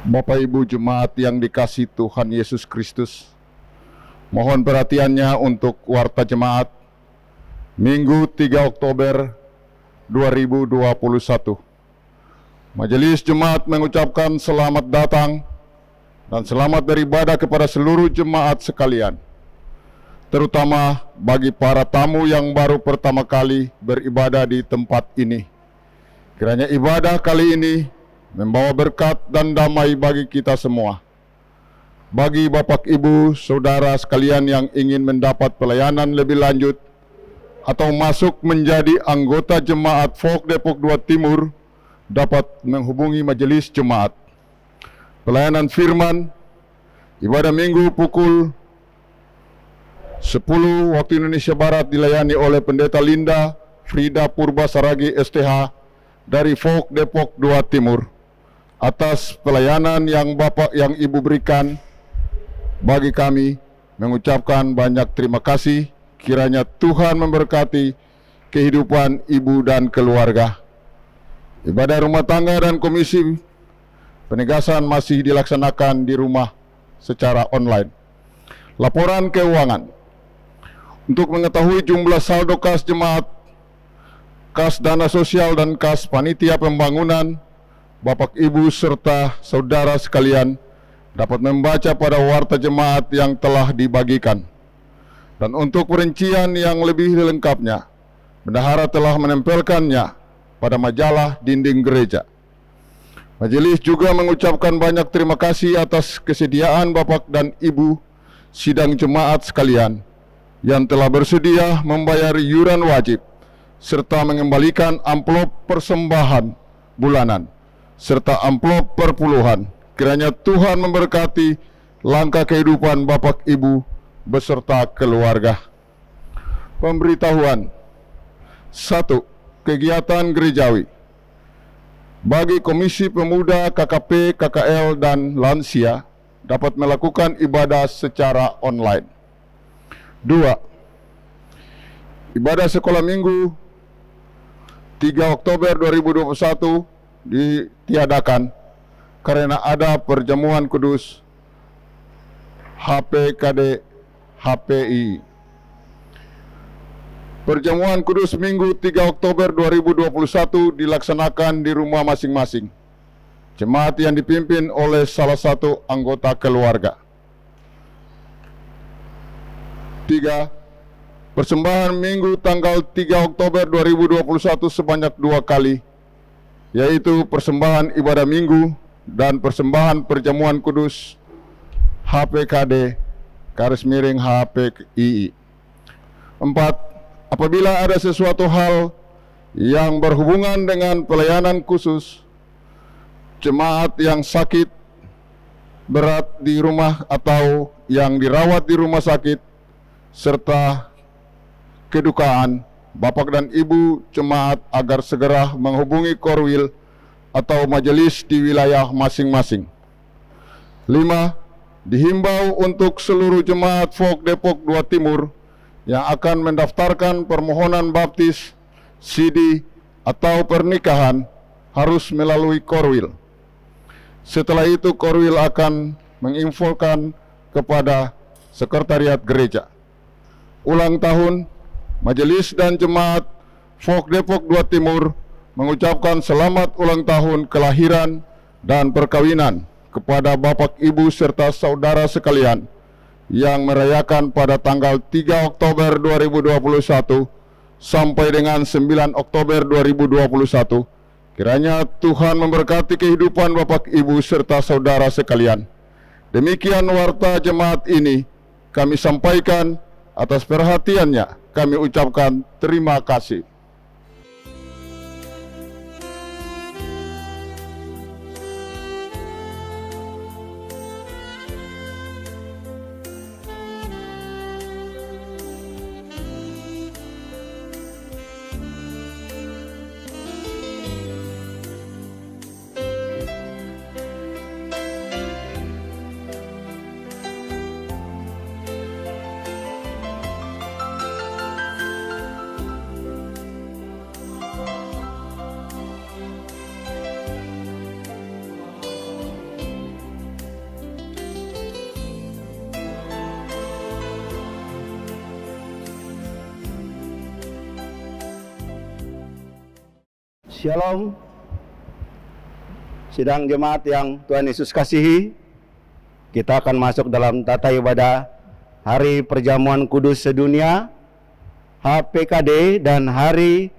Bapak Ibu Jemaat yang dikasihi Tuhan Yesus Kristus, mohon perhatiannya untuk warta jemaat Minggu 3 Oktober 2021. Majelis Jemaat mengucapkan selamat datang dan selamat beribadah kepada seluruh jemaat sekalian, terutama bagi para tamu yang baru pertama kali beribadah di tempat ini. Kiranya ibadah kali ini membawa berkat dan damai bagi kita semua. Bagi Bapak Ibu Saudara sekalian yang ingin mendapat pelayanan lebih lanjut atau masuk menjadi anggota jemaat Folk Depok 2 Timur, dapat menghubungi majelis jemaat. Pelayanan firman, ibadah minggu pukul 10 waktu Indonesia Barat dilayani oleh Pendeta Linda Frida Purba Saragi STH dari Folk Depok 2 Timur. Atas pelayanan yang Bapak yang Ibu berikan bagi kami, mengucapkan banyak terima kasih. Kiranya Tuhan memberkati kehidupan Ibu dan keluarga. Ibadah rumah tangga dan komisi penegasan masih dilaksanakan di rumah secara online. Laporan keuangan. Untuk mengetahui jumlah saldo kas jemaat, kas dana sosial dan kas panitia pembangunan, Bapak, Ibu, serta saudara sekalian dapat membaca pada warta jemaat yang telah dibagikan. Dan untuk perincian yang lebih lengkapnya, bendahara telah menempelkannya pada majalah dinding gereja. Majelis juga mengucapkan banyak terima kasih atas kesediaan Bapak dan Ibu sidang jemaat sekalian yang telah bersedia membayar iuran wajib serta mengembalikan amplop persembahan bulanan serta amplop perpuluhan. Kiranya Tuhan memberkati langkah kehidupan Bapak Ibu beserta keluarga. Pemberitahuan 1. Kegiatan gerejawi. Bagi Komisi Pemuda, KKP, KKL, dan Lansia dapat melakukan ibadah secara online. 2. Ibadah sekolah minggu 3 Oktober 2021 ditiadakan karena ada perjamuan kudus HPKD HPI. Perjamuan kudus Minggu 3 Oktober 2021 dilaksanakan di rumah masing-masing jemaat yang dipimpin oleh salah satu anggota keluarga. 3. Persembahan Minggu tanggal 3 Oktober 2021 sebanyak 2 kali, yaitu persembahan ibadah minggu dan persembahan perjamuan kudus HPKD HPII. 4. Apabila ada sesuatu hal yang berhubungan dengan pelayanan khusus, jemaat yang sakit berat di rumah atau yang dirawat di rumah sakit, serta kedukaan, Bapak dan Ibu jemaat agar segera menghubungi Korwil atau majelis di wilayah masing-masing. 5. Dihimbau untuk seluruh jemaat Folk Depok 2 Timur yang akan mendaftarkan permohonan baptis, CD, atau pernikahan harus melalui Korwil. Setelah itu Korwil akan menginfokan kepada sekretariat gereja. Ulang tahun, Majelis dan Jemaat Folk Depok 2 Timur mengucapkan selamat ulang tahun kelahiran dan perkawinan kepada Bapak, Ibu, serta saudara sekalian yang merayakan pada tanggal 3 Oktober 2021 sampai dengan 9 Oktober 2021. Kiranya Tuhan memberkati kehidupan Bapak, Ibu, serta saudara sekalian. Demikian warta jemaat ini kami sampaikan. Atas perhatiannya kami ucapkan terima kasih. Shalom. Sidang jemaat yang Tuhan Yesus kasihi, kita akan masuk dalam tata ibadah Hari Perjamuan Kudus Sedunia, HPKD, dan Hari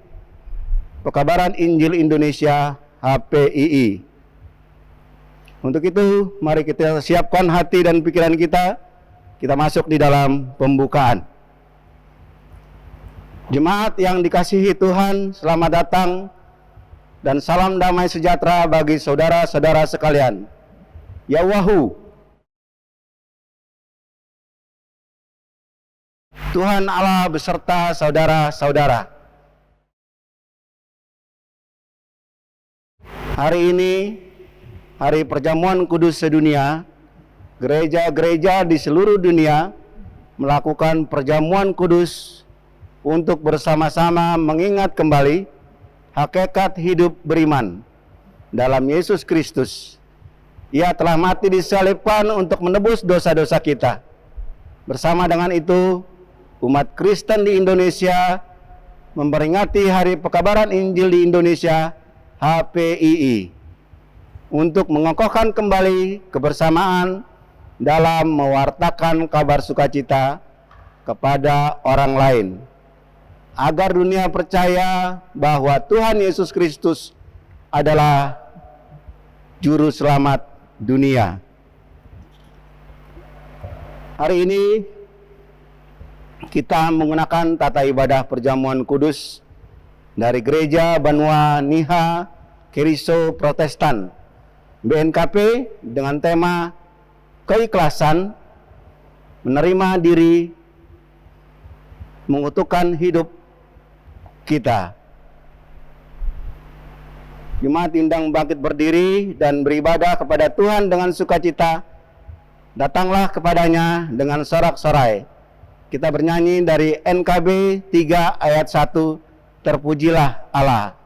Pekabaran Injil Indonesia, HPII. Untuk itu, mari kita siapkan hati dan pikiran kita masuk di dalam pembukaan. Jemaat yang dikasihi Tuhan, selamat datang dan salam damai sejahtera bagi saudara-saudara sekalian. Yawahu. Tuhan Allah beserta saudara-saudara. Hari ini, Hari Perjamuan Kudus Sedunia, gereja-gereja di seluruh dunia melakukan perjamuan kudus untuk bersama-sama mengingat kembali hakikat hidup beriman dalam Yesus Kristus. Ia telah mati disalibkan untuk menebus dosa-dosa kita. Bersama dengan itu, umat Kristen di Indonesia memperingati Hari Pekabaran Injil di Indonesia, HPII, untuk mengokohkan kembali kebersamaan dalam mewartakan kabar sukacita kepada orang lain, agar dunia percaya bahwa Tuhan Yesus Kristus adalah Juru Selamat dunia. Hari ini kita menggunakan tata ibadah perjamuan kudus dari Gereja Banua Niha Keriso Protestan, BNKP, dengan tema keikhlasan, menerima diri, mengutuhkan hidup kita. Jemaat diundang bangkit berdiri dan beribadah kepada Tuhan dengan sukacita. Datanglah kepadanya dengan sorak-sorai. Kita bernyanyi dari NKB 3 ayat 1, Terpujilah Allah.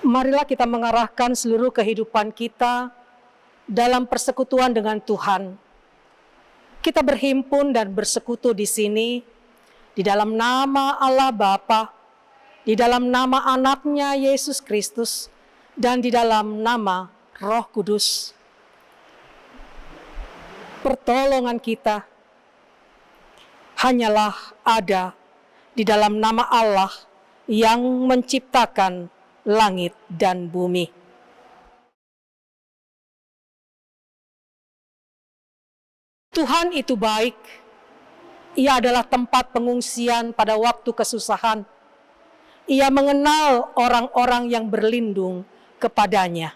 Marilah kita mengarahkan seluruh kehidupan kita dalam persekutuan dengan Tuhan. Kita berhimpun dan bersekutu di sini, di dalam nama Allah Bapa, di dalam nama anaknya Yesus Kristus, dan di dalam nama Roh Kudus. Pertolongan kita hanyalah ada di dalam nama Allah yang menciptakan langit dan bumi. Tuhan itu baik. Ia adalah tempat pengungsian pada waktu kesusahan. Ia mengenal orang-orang yang berlindung kepadanya.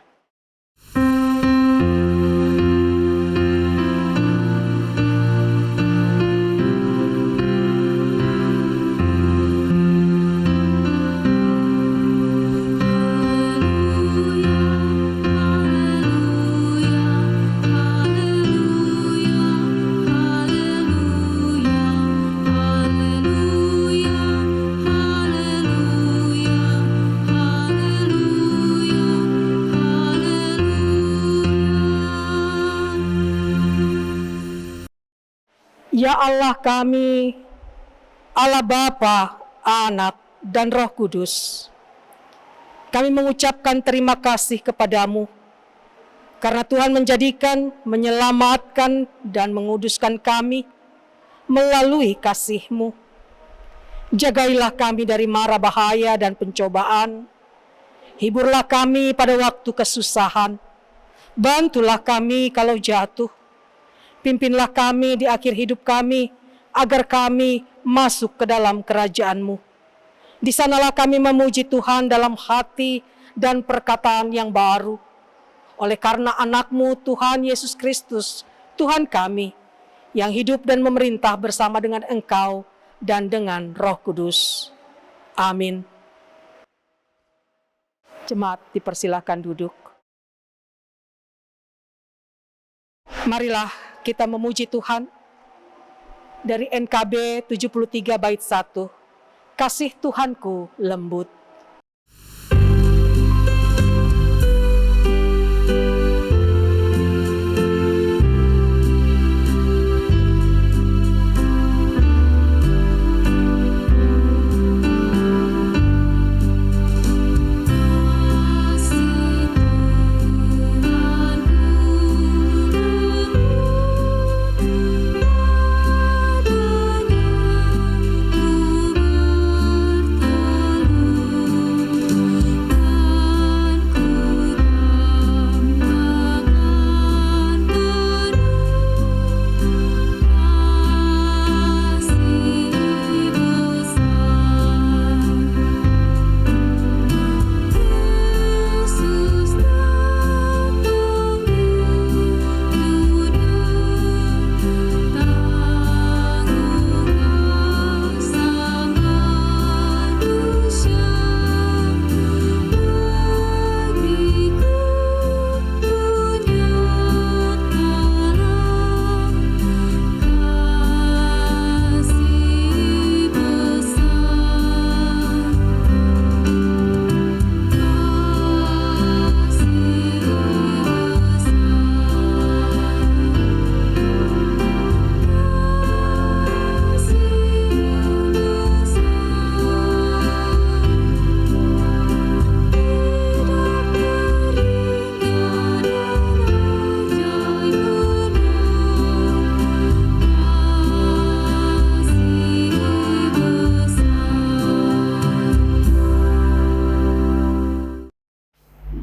Ya Allah kami, Allah Bapa, Anak, dan Roh Kudus, Kami mengucapkan terima kasih kepadamu, karena Tuhan menjadikan, menyelamatkan, dan menguduskan kami melalui kasih-Mu. Jagailah kami dari mara bahaya dan pencobaan. Hiburlah kami pada waktu kesusahan. Bantulah kami kalau jatuh. Pimpinlah kami di akhir hidup kami, agar kami masuk ke dalam kerajaan-Mu. Di sanalah kami memuji Tuhan dalam hati dan perkataan yang baru. Oleh karena anak-Mu Tuhan Yesus Kristus, Tuhan kami, yang hidup dan memerintah bersama dengan Engkau dan dengan Roh Kudus. Amin. Jemaat dipersilakan duduk. Marilah kita memuji Tuhan dari NKB 73 bait 1. Kasih Tuhanku lembut.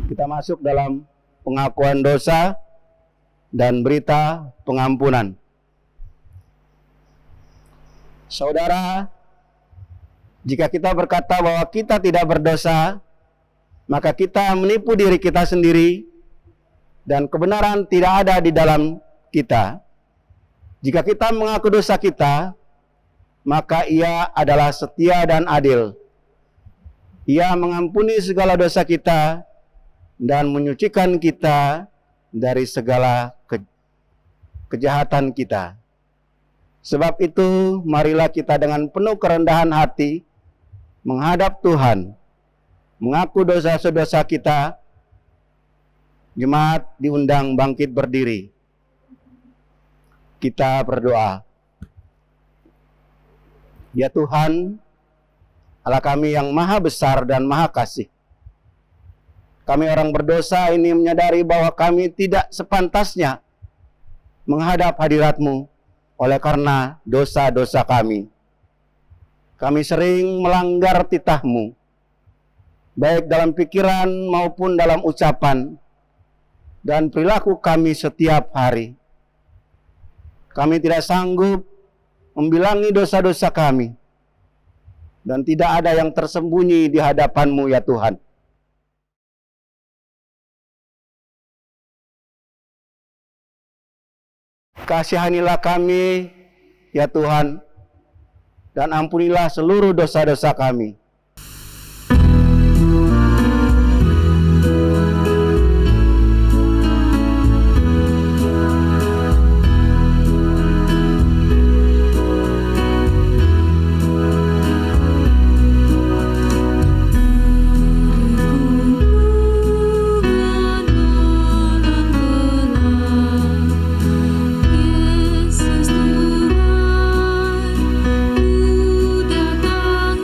Kita masuk dalam pengakuan dosa dan berita pengampunan. Saudara, jika kita berkata bahwa kita tidak berdosa, maka kita menipu diri kita sendiri dan kebenaran tidak ada di dalam kita. Jika kita mengaku dosa kita, maka Ia adalah setia dan adil. Ia mengampuni segala dosa kita dan menyucikan kita dari segala kejahatan kita. Sebab itu, marilah kita dengan penuh kerendahan hati menghadap Tuhan, mengaku dosa-dosa kita. Jemaat diundang bangkit berdiri. Kita berdoa. Ya Tuhan, Allah kami yang maha besar dan maha kasih, kami orang berdosa ini menyadari bahwa kami tidak sepantasnya menghadap hadirat-Mu oleh karena dosa-dosa kami. Kami sering melanggar titah-Mu, baik dalam pikiran maupun dalam ucapan dan perilaku kami setiap hari. Kami tidak sanggup membilangi dosa-dosa kami, dan tidak ada yang tersembunyi di hadapan-Mu ya Tuhan. Kasihanilah kami, ya Tuhan, dan ampunilah seluruh dosa-dosa kami. Yesus Tuhan, Ku datang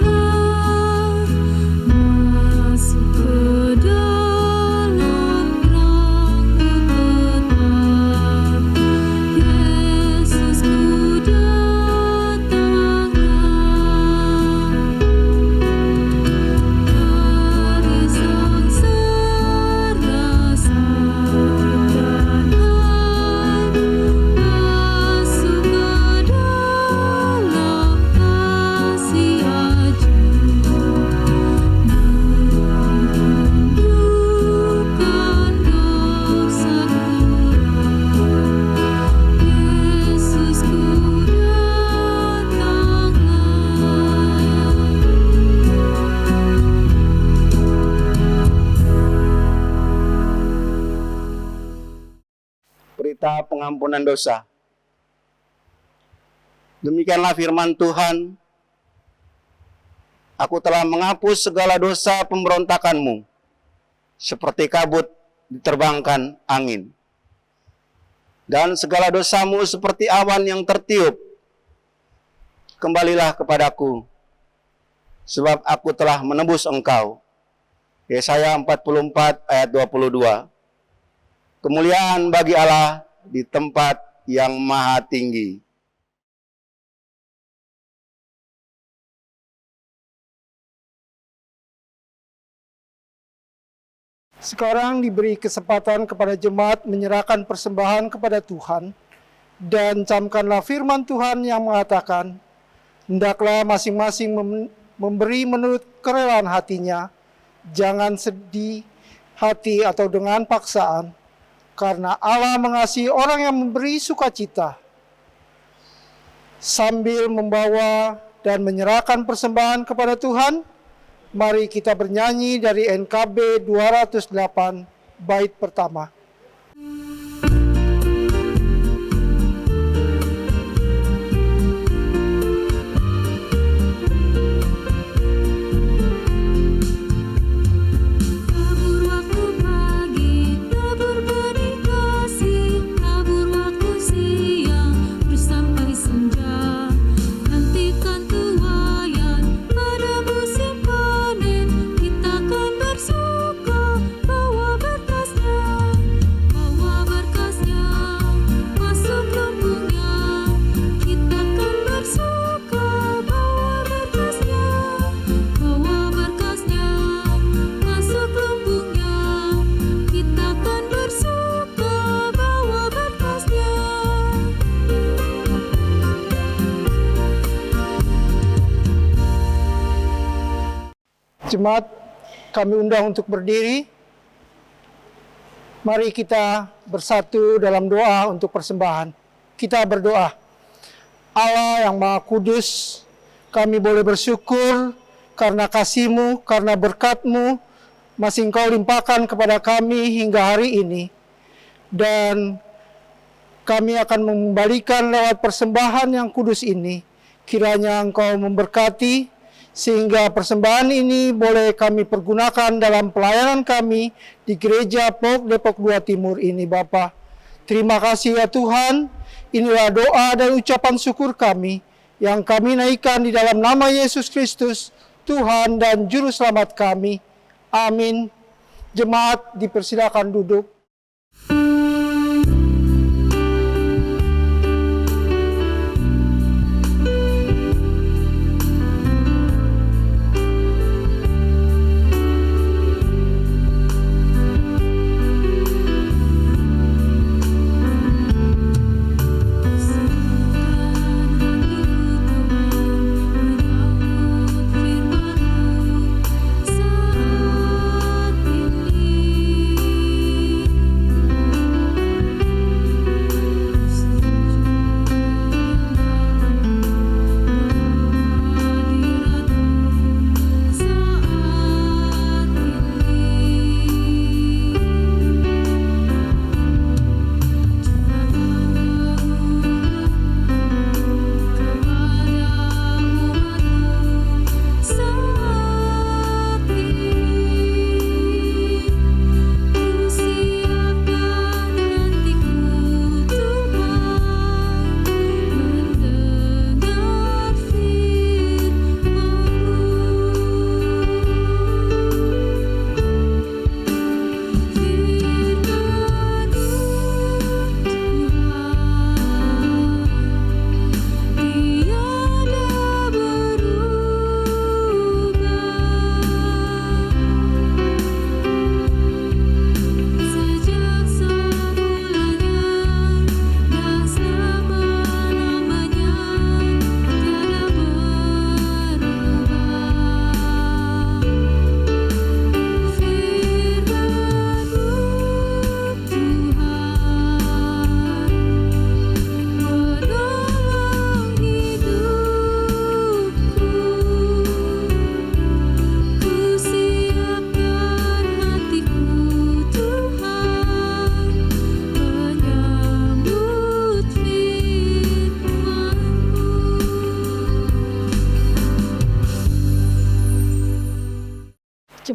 pengampunan dosa. Demikianlah firman Tuhan, aku telah menghapus segala dosa pemberontakanmu, seperti kabut diterbangkan angin. Dan segala dosamu seperti awan yang tertiup. Kembalilah kepadaku, sebab aku telah menebus engkau. Yesaya 44 ayat 22. Kemuliaan bagi Allah di tempat yang maha tinggi. Sekarang diberi kesempatan kepada jemaat menyerahkan persembahan kepada Tuhan, dan camkanlah firman Tuhan yang mengatakan, hendaklah masing-masing memberi menurut kerelaan hatinya, jangan sedih hati atau dengan paksaan, karena Allah mengasihi orang yang memberi sukacita. Sambil membawa dan menyerahkan persembahan kepada Tuhan, mari kita bernyanyi dari NKB 208 bait pertama. Jemaat, kami undang untuk berdiri. Mari kita bersatu dalam doa untuk persembahan. Kita berdoa. Allah yang Maha Kudus, kami boleh bersyukur karena kasih-Mu, karena berkat-Mu masih Engkau limpahkan kepada kami hingga hari ini. Dan kami akan mengembalikan lewat persembahan yang kudus ini. Kiranya Engkau memberkati, sehingga persembahan ini boleh kami pergunakan dalam pelayanan kami di Gereja POK Depok 2 Timur ini, Bapa. Terima kasih ya Tuhan, inilah doa dan ucapan syukur kami yang kami naikkan di dalam nama Yesus Kristus, Tuhan dan Juru Selamat kami. Amin. Jemaat dipersilakan duduk. Saat ini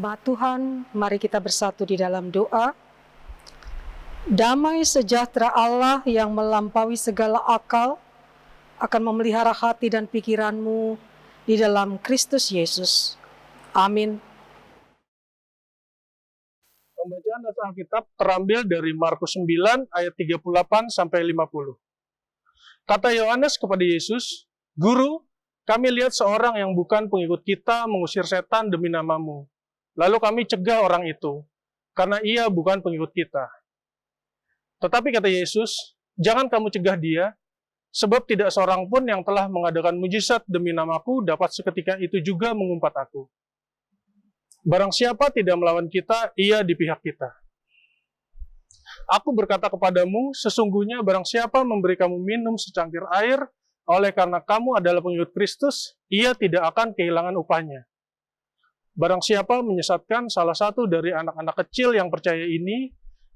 Jemaat Tuhan, mari kita bersatu di dalam doa. Damai sejahtera Allah yang melampaui segala akal akan memelihara hati dan pikiranmu di dalam Kristus Yesus. Amin. Pembacaan dasar Alkitab terambil dari Markus 9 ayat 38 sampai 50. Kata Yohanes kepada Yesus, "Guru, kami lihat seorang yang bukan pengikut kita mengusir setan demi namamu. Lalu kami cegah orang itu, karena ia bukan pengikut kita." Tetapi kata Yesus, "Jangan kamu cegah dia, sebab tidak seorang pun yang telah mengadakan mujizat demi namaku dapat seketika itu juga mengumpat aku. Barang siapa tidak melawan kita, ia di pihak kita. Aku berkata kepadamu, sesungguhnya barang siapa memberi kamu minum secangkir air, oleh karena kamu adalah pengikut Kristus, ia tidak akan kehilangan upahnya. Barang siapa menyesatkan salah satu dari anak-anak kecil yang percaya ini,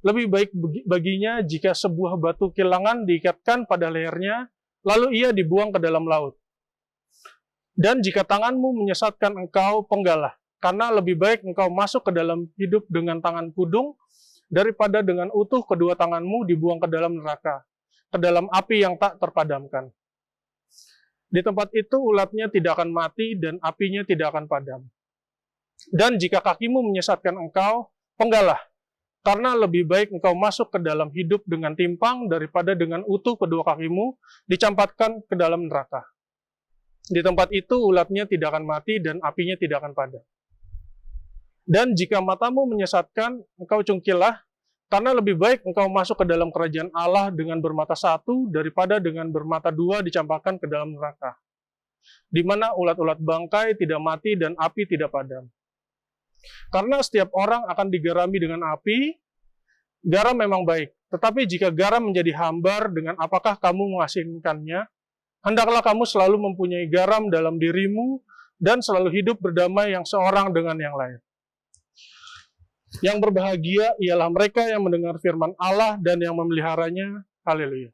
lebih baik baginya jika sebuah batu kilangan diikatkan pada lehernya, lalu ia dibuang ke dalam laut. Dan jika tanganmu menyesatkan engkau, penggalah, karena lebih baik engkau masuk ke dalam hidup dengan tangan pudung, daripada dengan utuh kedua tanganmu dibuang ke dalam neraka, ke dalam api yang tak terpadamkan. Di tempat itu ulatnya tidak akan mati dan apinya tidak akan padam. Dan jika kakimu menyesatkan engkau, penggalah, karena lebih baik engkau masuk ke dalam hidup dengan timpang daripada dengan utuh kedua kakimu dicampakkan ke dalam neraka. Di tempat itu ulatnya tidak akan mati dan apinya tidak akan padam. Dan jika matamu menyesatkan, engkau cungkilah, karena lebih baik engkau masuk ke dalam kerajaan Allah dengan bermata satu daripada dengan bermata dua dicampakkan ke dalam neraka, di mana ulat-ulat bangkai tidak mati dan api tidak padam. Karena setiap orang akan digarami dengan api, garam memang baik. Tetapi jika garam menjadi hambar, dengan apakah kamu mengasingkannya? Hendaklah kamu selalu mempunyai garam dalam dirimu, dan selalu hidup berdamai yang seorang dengan yang lain. Yang berbahagia ialah mereka yang mendengar firman Allah dan yang memeliharanya. Haleluya.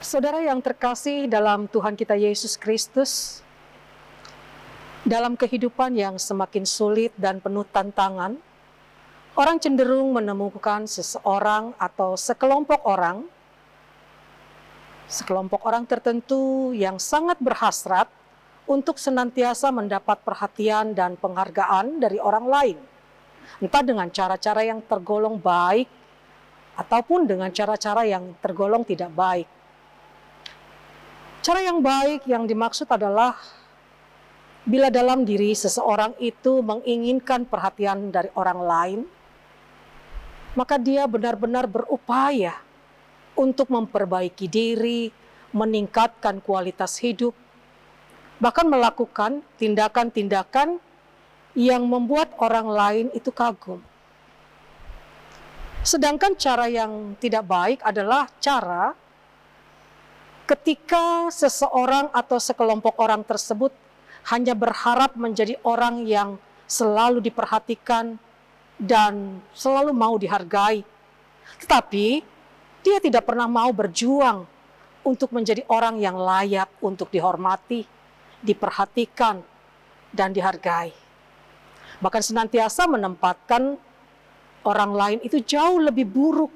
Saudara yang terkasih dalam Tuhan kita Yesus Kristus, dalam kehidupan yang semakin sulit dan penuh tantangan, orang cenderung menemukan seseorang atau sekelompok orang tertentu yang sangat berhasrat untuk senantiasa mendapat perhatian dan penghargaan dari orang lain, entah dengan cara-cara yang tergolong baik ataupun dengan cara-cara yang tergolong tidak baik. Cara yang baik yang dimaksud adalah bila dalam diri seseorang itu menginginkan perhatian dari orang lain, maka dia benar-benar berupaya untuk memperbaiki diri, meningkatkan kualitas hidup, bahkan melakukan tindakan-tindakan yang membuat orang lain itu kagum. Sedangkan cara yang tidak baik adalah cara ketika seseorang atau sekelompok orang tersebut hanya berharap menjadi orang yang selalu diperhatikan dan selalu mau dihargai. Tetapi dia tidak pernah mau berjuang untuk menjadi orang yang layak untuk dihormati, diperhatikan, dan dihargai. Bahkan senantiasa menempatkan orang lain itu jauh lebih buruk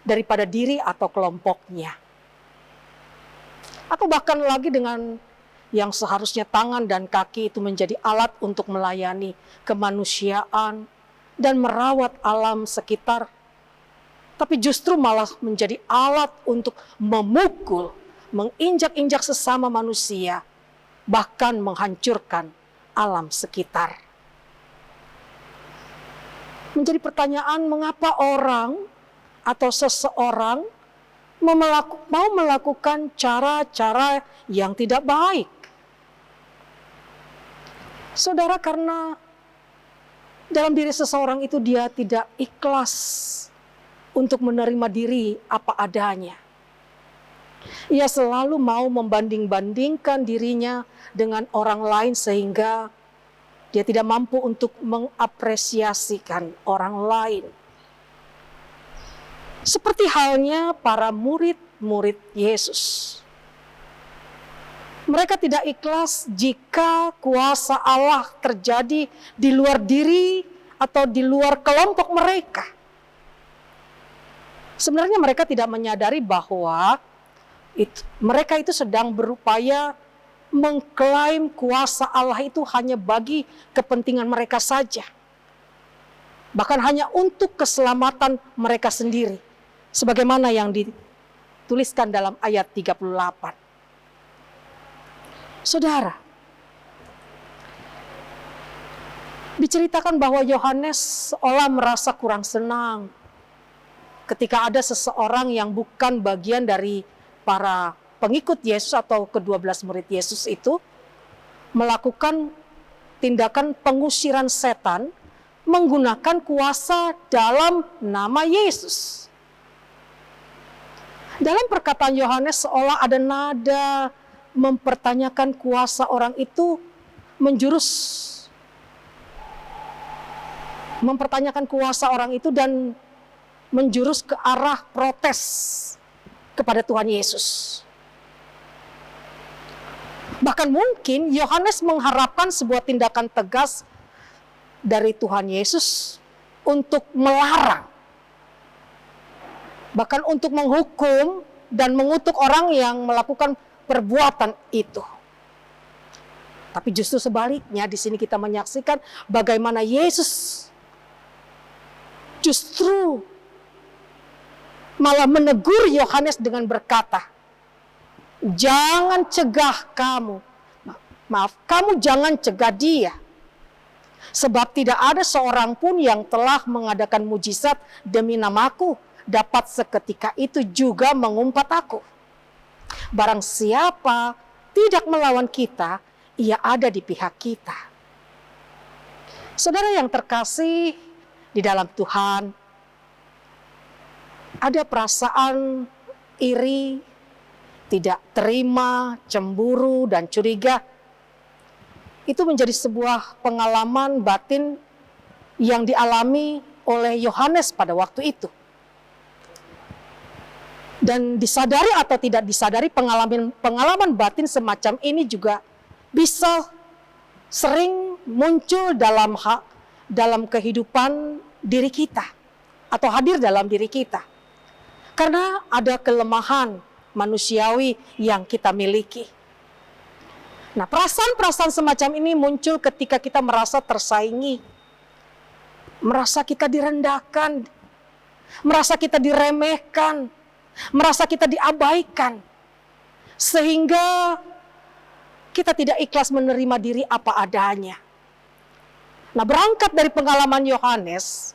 daripada diri atau kelompoknya. Atau bahkan lagi dengan yang seharusnya tangan dan kaki itu menjadi alat untuk melayani kemanusiaan dan merawat alam sekitar, tapi justru malah menjadi alat untuk memukul, menginjak-injak sesama manusia, bahkan menghancurkan alam sekitar. Menjadi pertanyaan, mengapa orang atau seseorang mau melakukan cara-cara yang tidak baik? Saudara, karena dalam diri seseorang itu dia tidak ikhlas untuk menerima diri apa adanya. Ia selalu mau membanding-bandingkan dirinya dengan orang lain sehingga dia tidak mampu untuk mengapresiasikan orang lain. Seperti halnya para murid-murid Yesus. Mereka tidak ikhlas jika kuasa Allah terjadi di luar diri atau di luar kelompok mereka. Sebenarnya mereka tidak menyadari bahwa mereka itu sedang berupaya mengklaim kuasa Allah itu hanya bagi kepentingan mereka saja. Bahkan hanya untuk keselamatan mereka sendiri. Sebagaimana yang dituliskan dalam ayat 38. Saudara, diceritakan bahwa Yohanes seolah merasa kurang senang ketika ada seseorang yang bukan bagian dari para pengikut Yesus atau ke-12 murid Yesus itu melakukan tindakan pengusiran setan menggunakan kuasa dalam nama Yesus. Dalam perkataan Yohanes seolah ada nada mempertanyakan kuasa orang itu mempertanyakan kuasa orang itu dan menjurus ke arah protes kepada Tuhan Yesus. Bahkan mungkin Yohanes mengharapkan sebuah tindakan tegas dari Tuhan Yesus untuk melarang, bahkan untuk menghukum dan mengutuk orang yang melakukan perbuatan itu. Tapi justru sebaliknya, di sini kita menyaksikan bagaimana Yesus justru malah menegur Yohanes dengan berkata, jangan cegah kamu jangan cegah dia. Sebab tidak ada seorang pun yang telah mengadakan mujizat demi namaku dapat seketika itu juga mengumpat aku. Barang siapa tidak melawan kita, ia ada di pihak kita. Saudara yang terkasih di dalam Tuhan, ada perasaan iri, tidak terima, cemburu, dan curiga. Itu menjadi sebuah pengalaman batin yang dialami oleh Yohanes pada waktu itu. Dan disadari atau tidak disadari, pengalaman batin semacam ini juga bisa sering muncul dalam kehidupan diri kita atau hadir dalam diri kita. Karena ada kelemahan manusiawi yang kita miliki. Nah, perasaan-perasaan semacam ini muncul ketika kita merasa tersaingi, merasa kita direndahkan, merasa kita diremehkan, merasa kita diabaikan, sehingga kita tidak ikhlas menerima diri apa adanya. Nah, berangkat dari pengalaman Yohanes,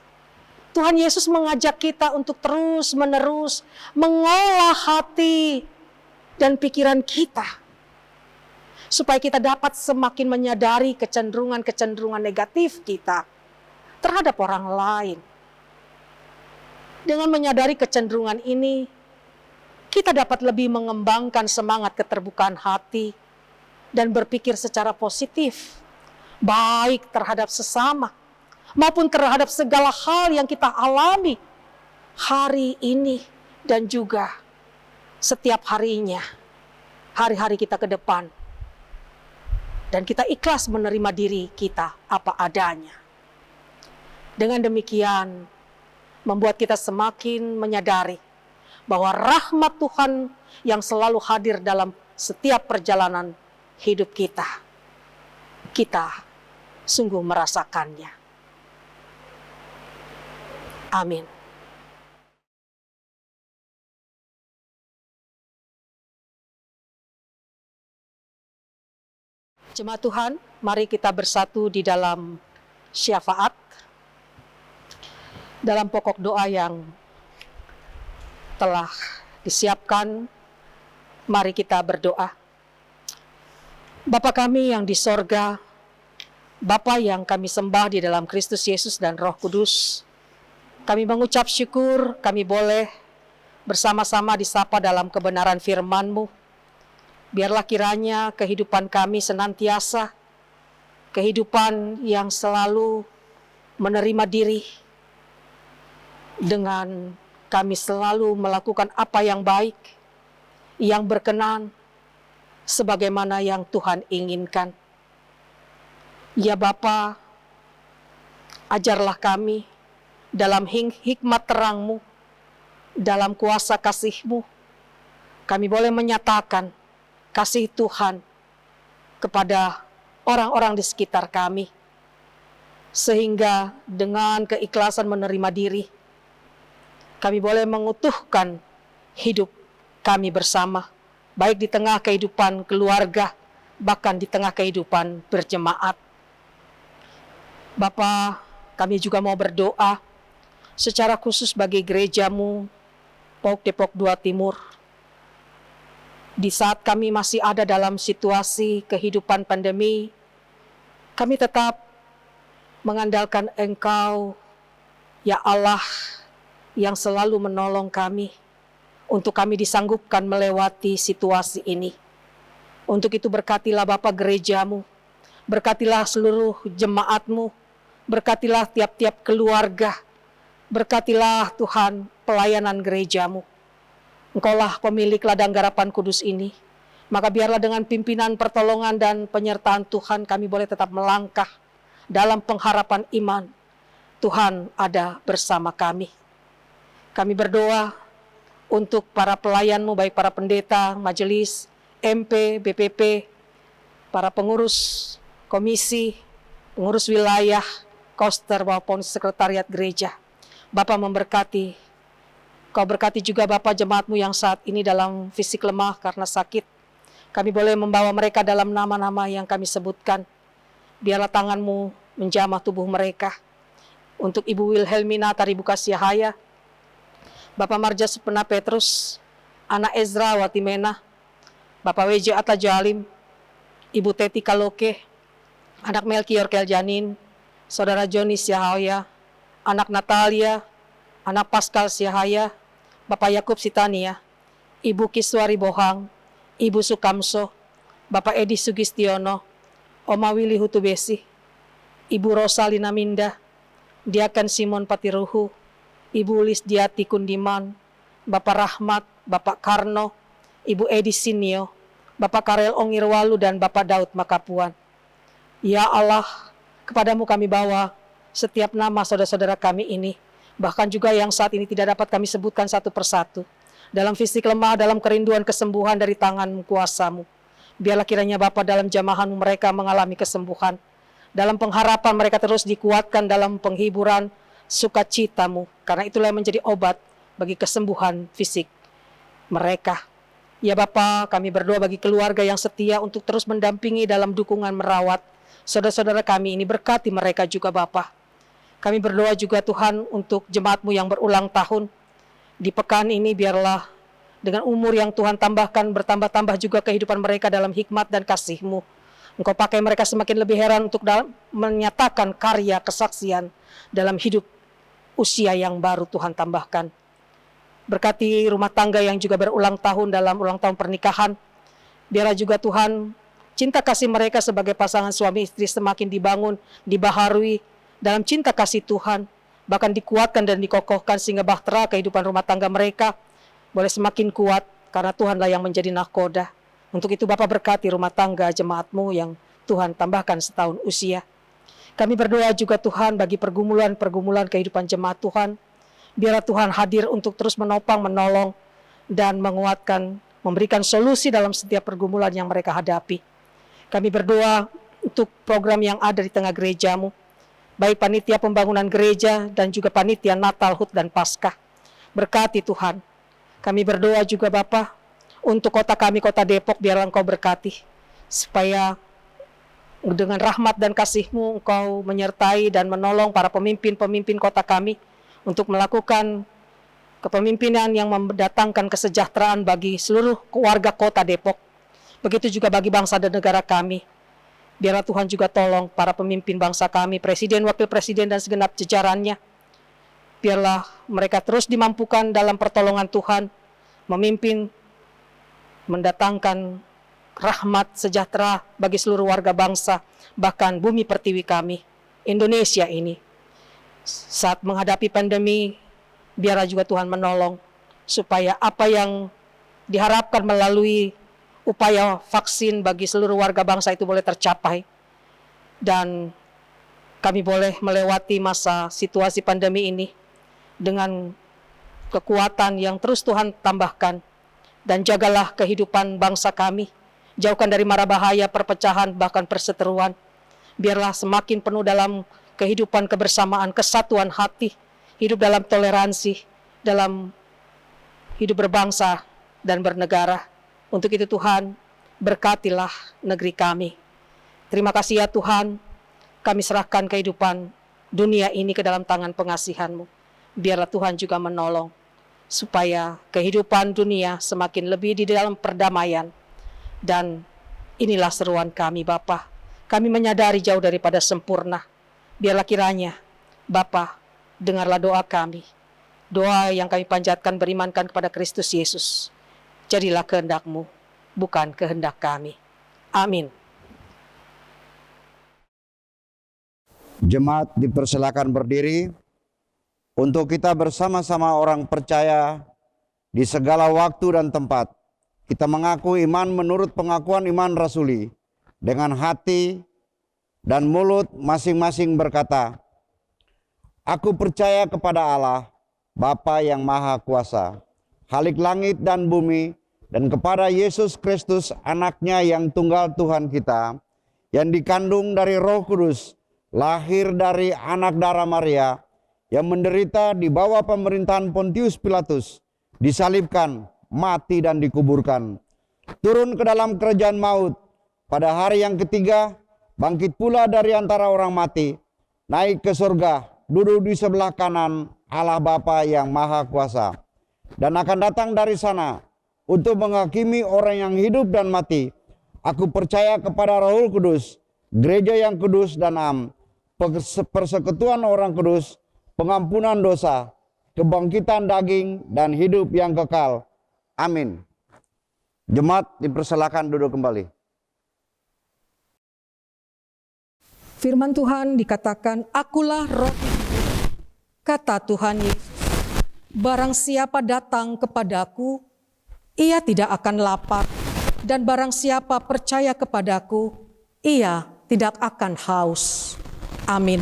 Tuhan Yesus mengajak kita untuk terus-menerus mengolah hati dan pikiran kita, supaya kita dapat semakin menyadari kecenderungan-kecenderungan negatif kita terhadap orang lain. Dengan menyadari kecenderungan ini, kita dapat lebih mengembangkan semangat keterbukaan hati dan berpikir secara positif, baik terhadap sesama maupun terhadap segala hal yang kita alami hari ini dan juga setiap harinya, hari-hari kita ke depan. Dan kita ikhlas menerima diri kita apa adanya. Dengan demikian, membuat kita semakin menyadari bahwa rahmat Tuhan yang selalu hadir dalam setiap perjalanan hidup kita sungguh merasakannya. Amin. Jemaat Tuhan, mari kita bersatu di dalam syafaat, dalam pokok doa yang telah disiapkan. Mari kita berdoa. Bapa kami yang di sorga, Bapa yang kami sembah di dalam Kristus Yesus dan Roh Kudus, kami mengucap syukur kami boleh bersama-sama disapa dalam kebenaran firman-Mu. Biarlah kiranya kehidupan kami senantiasa kehidupan yang selalu menerima diri, dengan kami selalu melakukan apa yang baik, yang berkenan, sebagaimana yang Tuhan inginkan. Ya Bapa, ajarlah kami dalam hikmat terang-Mu, dalam kuasa kasih-Mu, kami boleh menyatakan kasih Tuhan kepada orang-orang di sekitar kami, sehingga dengan keikhlasan menerima diri, kami boleh mengutuhkan hidup kami bersama, baik di tengah kehidupan keluarga, bahkan di tengah kehidupan berjemaat. Bapa, kami juga mau berdoa secara khusus bagi gereja-Mu, POK Depok 2 Timur. Di saat kami masih ada dalam situasi kehidupan pandemi, kami tetap mengandalkan Engkau, ya Allah, yang selalu menolong kami, untuk kami disanggupkan melewati situasi ini. Untuk itu berkatilah Bapa gereja-Mu, berkatilah seluruh jemaat-Mu, berkatilah tiap-tiap keluarga, berkatilah Tuhan pelayanan gereja-Mu. Engkaulah pemilik ladang garapan kudus ini, maka biarlah dengan pimpinan, pertolongan, dan penyertaan Tuhan kami boleh tetap melangkah dalam pengharapan iman. Tuhan ada bersama kami. Kami berdoa untuk para pelayan-Mu, baik para pendeta, majelis, MP, BPP, para pengurus komisi, pengurus wilayah, koster maupun sekretariat gereja. Bapa memberkati, Kau berkati juga Bapa jemaat-Mu yang saat ini dalam fisik lemah karena sakit. Kami boleh membawa mereka dalam nama-nama yang kami sebutkan. Biarlah tangan-Mu menjamah tubuh mereka. Untuk Ibu Wilhelmina Taribuka Siahaya, Bapak Marja Supena Petrus, Anak Ezra Watimena, Bapak WJ Atta Jalim, Ibu Teti Kaloke, Anak Melkior Keljanin, Saudara Joni Siahaya, Anak Natalia, Anak Pascal Siahaya, Bapak Yakub Sitania, Ibu Kiswari Bohang, Ibu Sukamso, Bapak Edi Sugistiono, Oma Willy Hutubesi, Ibu Rosalina Minda, Diakan Simon Patiruhu, Ibu Lisdiati Kundiman, Bapak Rahmat, Bapak Karno, Ibu Edi Sinio, Bapak Karel Ongirwalu, dan Bapak Daud Makapuan. Ya Allah, kepadamu kami bawa setiap nama saudara-saudara kami ini, bahkan juga yang saat ini tidak dapat kami sebutkan satu persatu. Dalam fisik lemah, dalam kerinduan kesembuhan dari tangan kuasa-Mu. Biarlah kiranya Bapa dalam jamahan mereka mengalami kesembuhan. Dalam pengharapan mereka terus dikuatkan dalam penghiburan sukacita-Mu. Karena itulah yang menjadi obat bagi kesembuhan fisik mereka. Ya Bapa, kami berdoa bagi keluarga yang setia untuk terus mendampingi dalam dukungan merawat saudara-saudara kami ini. Berkati mereka juga Bapa. Kami berdoa juga Tuhan untuk jemaat-Mu yang berulang tahun. Di pekan ini biarlah dengan umur yang Tuhan tambahkan, bertambah-tambah juga kehidupan mereka dalam hikmat dan kasih-Mu. Engkau pakai mereka semakin lebih heran untuk menyatakan karya kesaksian dalam hidup usia yang baru Tuhan tambahkan. Berkati rumah tangga yang juga berulang tahun dalam ulang tahun pernikahan. Biarlah juga Tuhan cinta kasih mereka sebagai pasangan suami istri semakin dibangun, dibaharui dalam cinta kasih Tuhan, bahkan dikuatkan dan dikokohkan sehingga bahtera kehidupan rumah tangga mereka boleh semakin kuat karena Tuhanlah yang menjadi nahkoda. Untuk itu Bapa berkati rumah tangga jemaat-Mu yang Tuhan tambahkan setahun usia. Kami berdoa juga Tuhan bagi pergumulan-pergumulan kehidupan jemaat Tuhan. Biarlah Tuhan hadir untuk terus menopang, menolong, dan menguatkan, memberikan solusi dalam setiap pergumulan yang mereka hadapi. Kami berdoa untuk program yang ada di tengah gereja-Mu, baik panitia pembangunan gereja dan juga panitia Natal, HUT, dan Paskah. Berkati Tuhan. Kami berdoa juga Bapa untuk kota kami, kota Depok, biarlah Engkau berkati. Supaya dengan rahmat dan kasih-Mu Engkau menyertai dan menolong para pemimpin-pemimpin kota kami untuk melakukan kepemimpinan yang mendatangkan kesejahteraan bagi seluruh warga kota Depok. Begitu juga bagi bangsa dan negara kami. Biarlah Tuhan juga tolong para pemimpin bangsa kami, presiden, wakil presiden, dan segenap jajarannya. Biarlah mereka terus dimampukan dalam pertolongan Tuhan, memimpin, mendatangkan rahmat sejahtera bagi seluruh warga bangsa, bahkan bumi pertiwi kami, Indonesia ini. Saat menghadapi pandemi, biarlah juga Tuhan menolong, supaya apa yang diharapkan melalui upaya vaksin bagi seluruh warga bangsa itu boleh tercapai. Dan kami boleh melewati masa situasi pandemi ini dengan kekuatan yang terus Tuhan tambahkan. Dan jagalah kehidupan bangsa kami, jauhkan dari mara bahaya, perpecahan, bahkan perseteruan. Biarlah semakin penuh dalam kehidupan kebersamaan, kesatuan hati, hidup dalam toleransi, dalam hidup berbangsa dan bernegara. Untuk itu Tuhan, berkatilah negeri kami. Terima kasih ya Tuhan, kami serahkan kehidupan dunia ini ke dalam tangan pengasihan-Mu. Biarlah Tuhan juga menolong, supaya kehidupan dunia semakin lebih di dalam perdamaian. Dan inilah seruan kami Bapa. Kami menyadari jauh daripada sempurna. Biarlah kiranya Bapa, dengarlah doa kami. Doa yang kami panjatkan berimankan kepada Kristus Yesus. Jadilah kehendak-Mu, bukan kehendak kami. Amin. Jemaat dipersilakan berdiri untuk kita bersama-sama orang percaya di segala waktu dan tempat. Kita mengaku iman menurut pengakuan iman rasuli. Dengan hati dan mulut masing-masing berkata, "Aku percaya kepada Allah, Bapa yang Maha Kuasa, Khalik langit dan bumi, dan kepada Yesus Kristus anaknya yang tunggal Tuhan kita, yang dikandung dari Roh Kudus, lahir dari anak darah Maria, yang menderita di bawah pemerintahan Pontius Pilatus, disalibkan, mati dan dikuburkan, turun ke dalam kerajaan maut, pada hari yang ketiga bangkit pula dari antara orang mati, naik ke surga, duduk di sebelah kanan Allah Bapa yang Maha Kuasa, dan akan datang dari sana untuk menghakimi orang yang hidup dan mati. Aku percaya kepada Roh Kudus, gereja yang kudus dan am, persekutuan orang kudus, pengampunan dosa, kebangkitan daging, dan hidup yang kekal. Amin." Jemaat dipersilakan duduk kembali. Firman Tuhan dikatakan, "Akulah roti hidup." Kata Tuhan Yesus, "Barang siapa datang kepadaku, ia tidak akan lapar. Dan barang siapa percaya kepadaku, ia tidak akan haus." Amin.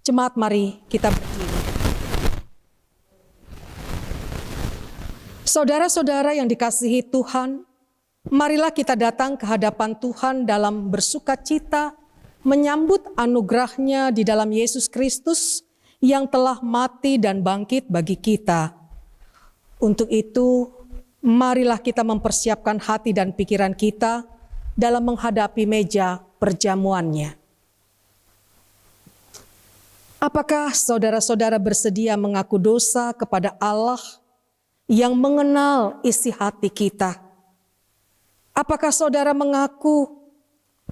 Jemaat, mari kita berdiri. Saudara-saudara yang dikasihi Tuhan, marilah kita datang ke hadapan Tuhan dalam bersuka cita, menyambut anugerah-Nya di dalam Yesus Kristus yang telah mati dan bangkit bagi kita. Untuk itu, marilah kita mempersiapkan hati dan pikiran kita dalam menghadapi meja perjamuannya. Apakah saudara-saudara bersedia mengaku dosa kepada Allah yang mengenal isi hati kita? Apakah saudara mengaku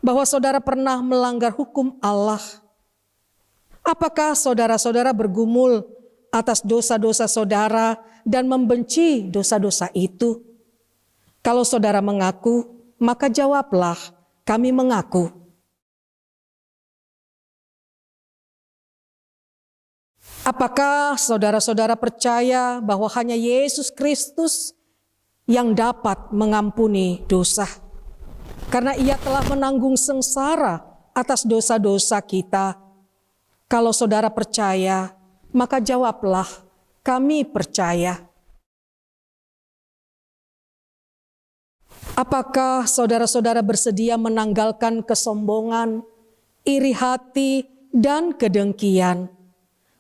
bahwa saudara pernah melanggar hukum Allah? Apakah saudara-saudara bergumul atas dosa-dosa saudara dan membenci dosa-dosa itu? Kalau saudara mengaku, maka jawablah, "Kami mengaku." Apakah saudara-saudara percaya bahwa hanya Yesus Kristus yang dapat mengampuni dosa? Karena Ia telah menanggung sengsara atas dosa-dosa kita. Kalau saudara percaya, maka jawablah, "Kami percaya." Apakah saudara-saudara bersedia menanggalkan kesombongan, iri hati, dan kedengkian?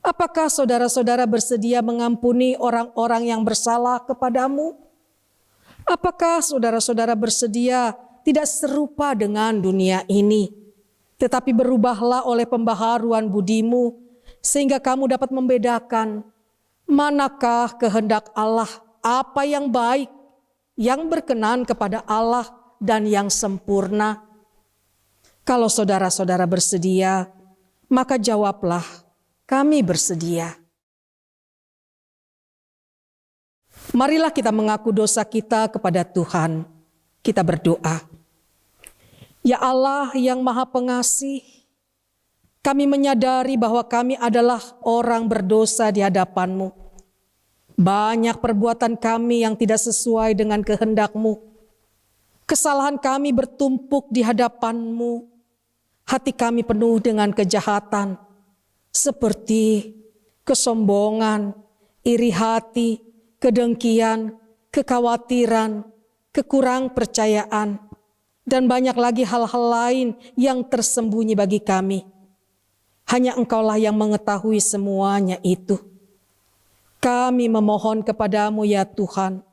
Apakah saudara-saudara bersedia mengampuni orang-orang yang bersalah kepadamu? Apakah saudara-saudara bersedia tidak serupa dengan dunia ini, tetapi berubahlah oleh pembaharuan budimu, sehingga kamu dapat membedakan manakah kehendak Allah, apa yang baik, yang berkenan kepada Allah, dan yang sempurna. Kalau saudara-saudara bersedia, maka jawablah, "Kami bersedia." Marilah kita mengaku dosa kita kepada Tuhan. Kita berdoa. Ya Allah yang Maha Pengasih, kami menyadari bahwa kami adalah orang berdosa di hadapan-Mu. Banyak perbuatan kami yang tidak sesuai dengan kehendak-Mu. Kesalahan kami bertumpuk di hadapan-Mu. Hati kami penuh dengan kejahatan, seperti kesombongan, iri hati, kedengkian, kekhawatiran, kekurang percayaan, dan banyak lagi hal-hal lain yang tersembunyi bagi kami. Hanya Engkaulah yang mengetahui semuanya itu. Kami memohon kepadamu ya Tuhan,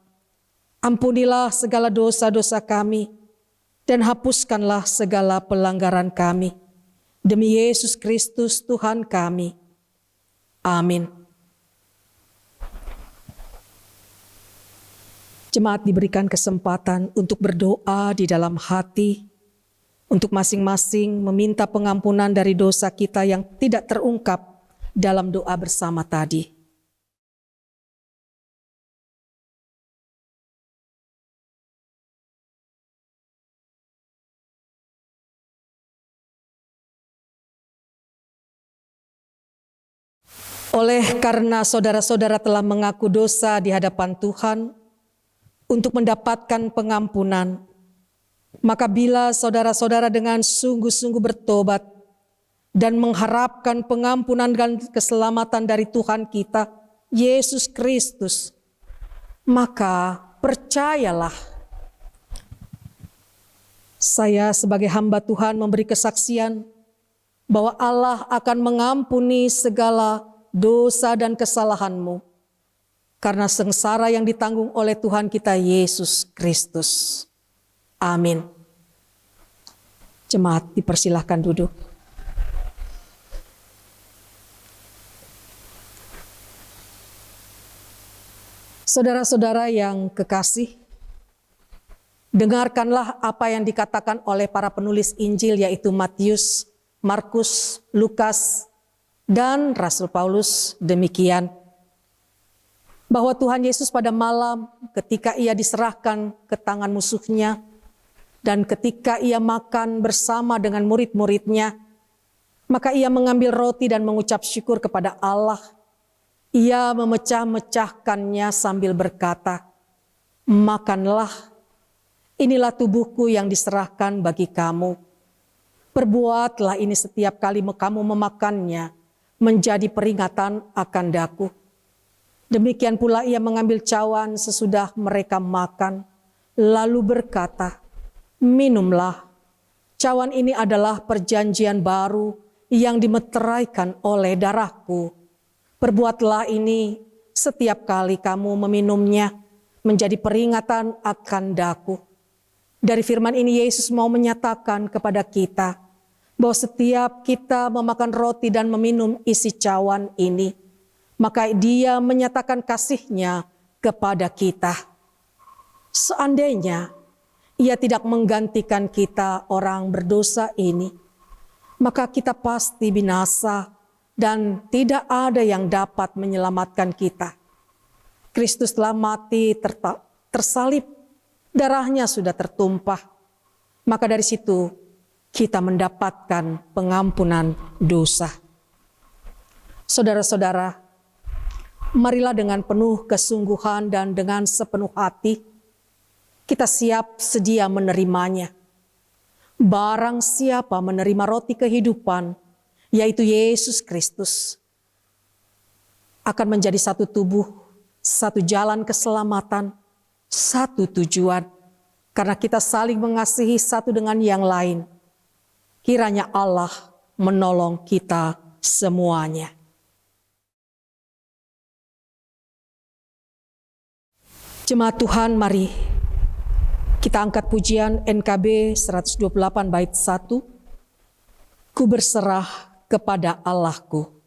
ampunilah segala dosa-dosa kami, dan hapuskanlah segala pelanggaran kami. Demi Yesus Kristus Tuhan kami. Amin. Jemaat diberikan kesempatan untuk berdoa di dalam hati, untuk masing-masing meminta pengampunan dari dosa kita yang tidak terungkap dalam doa bersama tadi. Oleh karena saudara-saudara telah mengaku dosa di hadapan Tuhan, untuk mendapatkan pengampunan, maka bila saudara-saudara dengan sungguh-sungguh bertobat dan mengharapkan pengampunan dan keselamatan dari Tuhan kita, Yesus Kristus, maka percayalah, saya sebagai hamba Tuhan memberi kesaksian bahwa Allah akan mengampuni segala dosa dan kesalahanmu, karena sengsara yang ditanggung oleh Tuhan kita Yesus Kristus. Amin. Jemaat dipersilahkan duduk. Saudara-saudara yang kekasih, dengarkanlah apa yang dikatakan oleh para penulis Injil, yaitu Matius, Markus, Lukas, dan Rasul Paulus demikian. Bahwa Tuhan Yesus pada malam ketika ia diserahkan ke tangan musuhnya dan ketika ia makan bersama dengan murid-muridnya, maka ia mengambil roti dan mengucap syukur kepada Allah. Ia memecah-mecahkannya sambil berkata, "Makanlah, inilah tubuhku yang diserahkan bagi kamu. Perbuatlah ini setiap kali kamu memakannya, menjadi peringatan akan daku." Demikian pula ia mengambil cawan sesudah mereka makan, lalu berkata, "Minumlah, cawan ini adalah perjanjian baru yang dimeteraikan oleh darahku. Perbuatlah ini setiap kali kamu meminumnya, menjadi peringatan akan daku." Dari firman ini Yesus mau menyatakan kepada kita bahwa setiap kita memakan roti dan meminum isi cawan ini, maka dia menyatakan kasih-Nya kepada kita. Seandainya ia tidak menggantikan kita orang berdosa ini, maka kita pasti binasa dan tidak ada yang dapat menyelamatkan kita. Kristus telah mati tersalib, darahnya sudah tertumpah. Maka dari situ kita mendapatkan pengampunan dosa. Saudara-saudara, marilah dengan penuh kesungguhan dan dengan sepenuh hati kita siap sedia menerimanya. Barang siapa menerima roti kehidupan, yaitu Yesus Kristus, akan menjadi satu tubuh, satu jalan keselamatan, satu tujuan. Karena kita saling mengasihi satu dengan yang lain. Kiranya Allah menolong kita semuanya. Jemaat Tuhan, mari kita angkat pujian NKB 128 bait 1. Ku berserah kepada Allahku.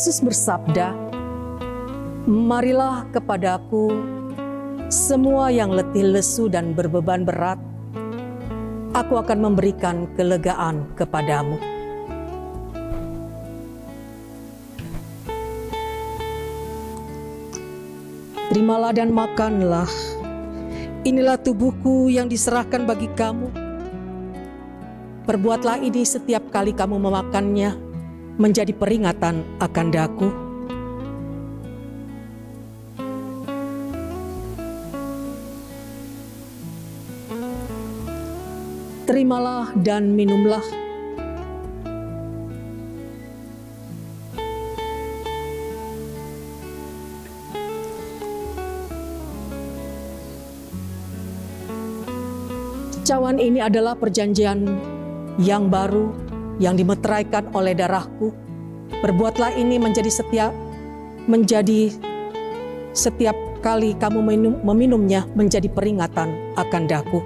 Yesus bersabda, "Marilah kepadaku semua yang letih lesu dan berbeban berat, aku akan memberikan kelegaan kepadamu." Terimalah dan makanlah. Inilah tubuhku yang diserahkan bagi kamu. Perbuatlah ini setiap kali kamu memakannya, menjadi peringatan akan daku. Terimalah dan minumlah. Cawan ini adalah perjanjian yang baru yang dimeteraikan oleh darahku. Perbuatlah ini menjadi setiap kali kamu meminumnya menjadi peringatan akan daku.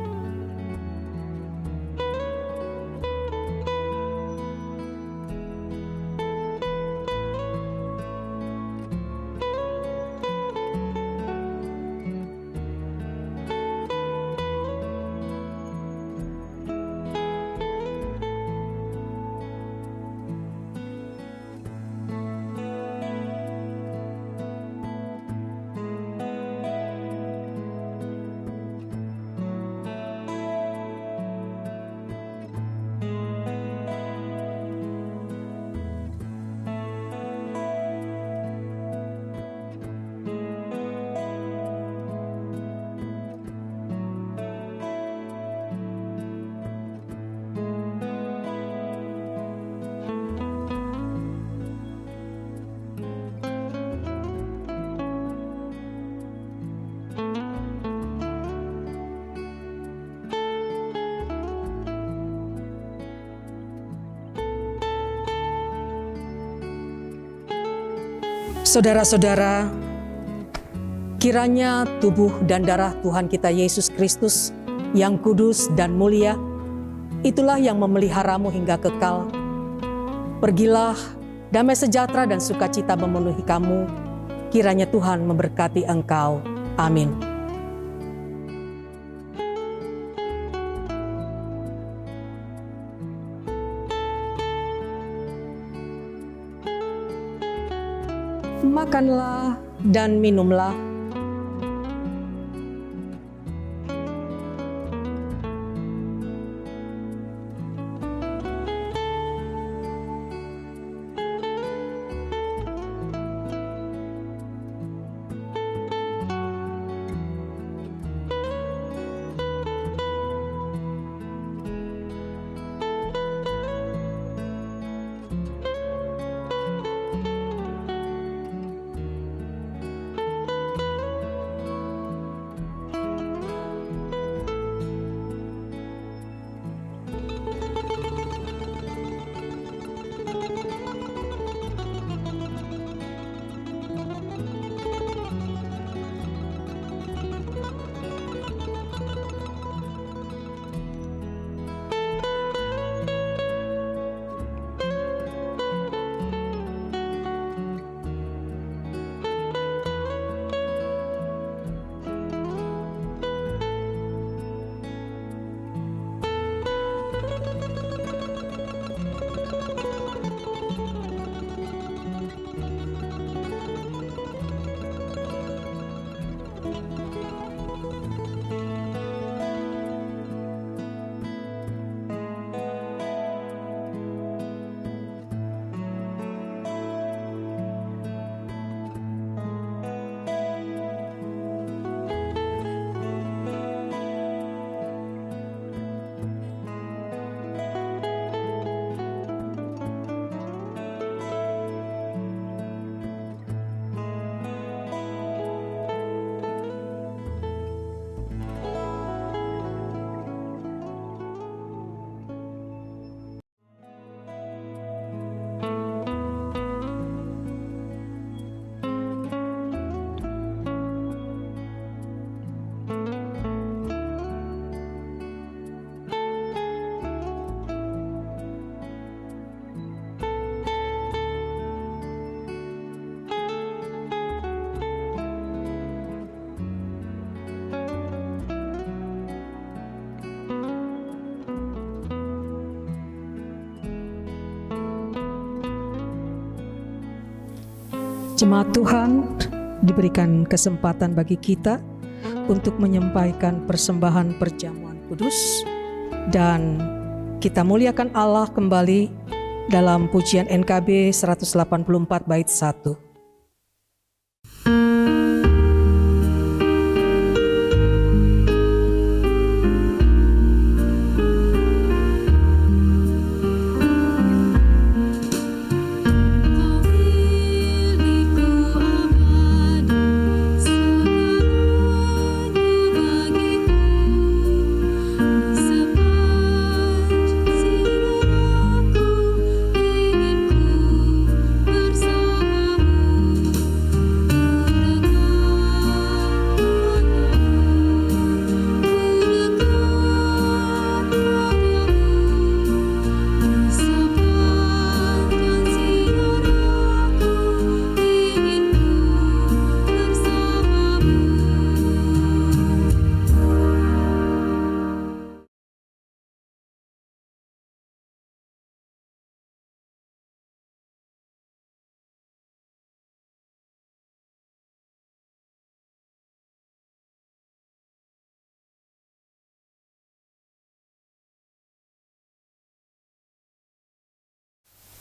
Saudara-saudara, kiranya tubuh dan darah Tuhan kita Yesus Kristus yang kudus dan mulia, itulah yang memeliharamu hingga kekal. Pergilah, damai sejahtera dan sukacita memenuhi kamu. Kiranya Tuhan memberkati engkau. Amin. Makanlah dan minumlah. Jemaat Tuhan, diberikan kesempatan bagi kita untuk menyampaikan persembahan perjamuan kudus, dan kita muliakan Allah kembali dalam pujian NKB 184 bait 1.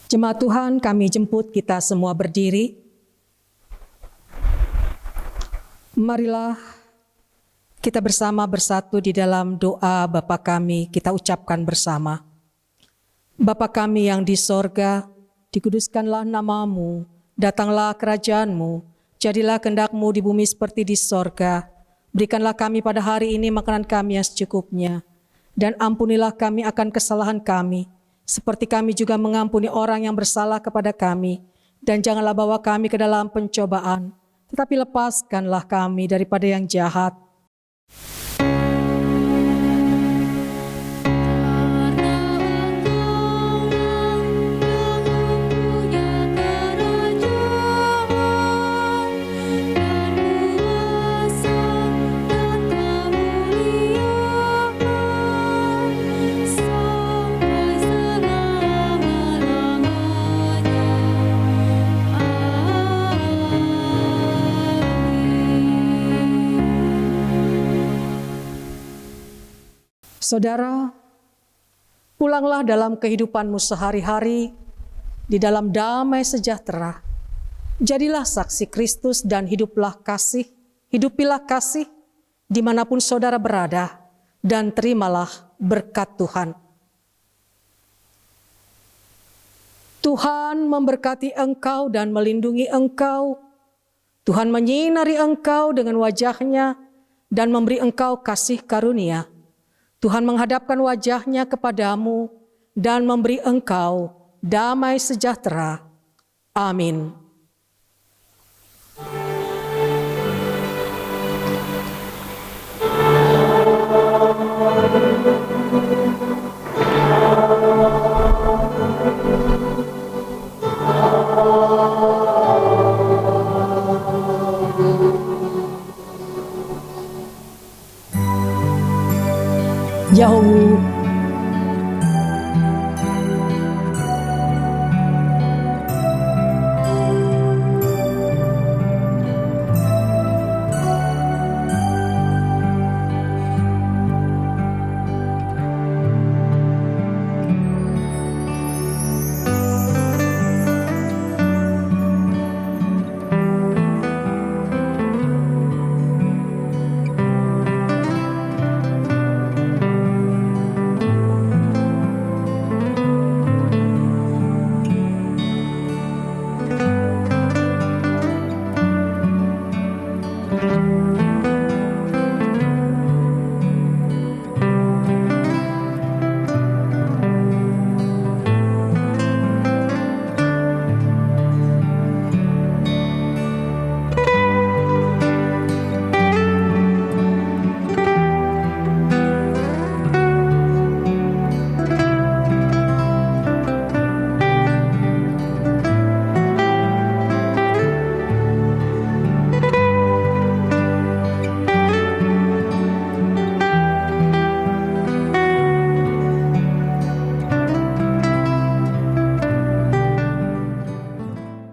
Jemaat Tuhan, kami jemput kita semua berdiri. Marilah kita bersama bersatu di dalam doa Bapa kami, kita ucapkan bersama. Bapa kami yang di sorga, dikuduskanlah namamu, datanglah kerajaanmu, jadilah kehendak-Mu di bumi seperti di sorga. Berikanlah kami pada hari ini makanan kami yang secukupnya, dan ampunilah kami akan kesalahan kami, seperti kami juga mengampuni orang yang bersalah kepada kami. Dan janganlah bawa kami ke dalam pencobaan, tetapi lepaskanlah kami daripada yang jahat. Saudara, pulanglah dalam kehidupanmu sehari-hari di dalam damai sejahtera. Jadilah saksi Kristus dan hidupilah kasih dimanapun saudara berada, dan terimalah berkat Tuhan. Tuhan memberkati engkau dan melindungi engkau. Tuhan menyinari engkau dengan wajah-Nya dan memberi engkau kasih karunia. Tuhan menghadapkan wajah-Nya kepadamu dan memberi engkau damai sejahtera. Amin.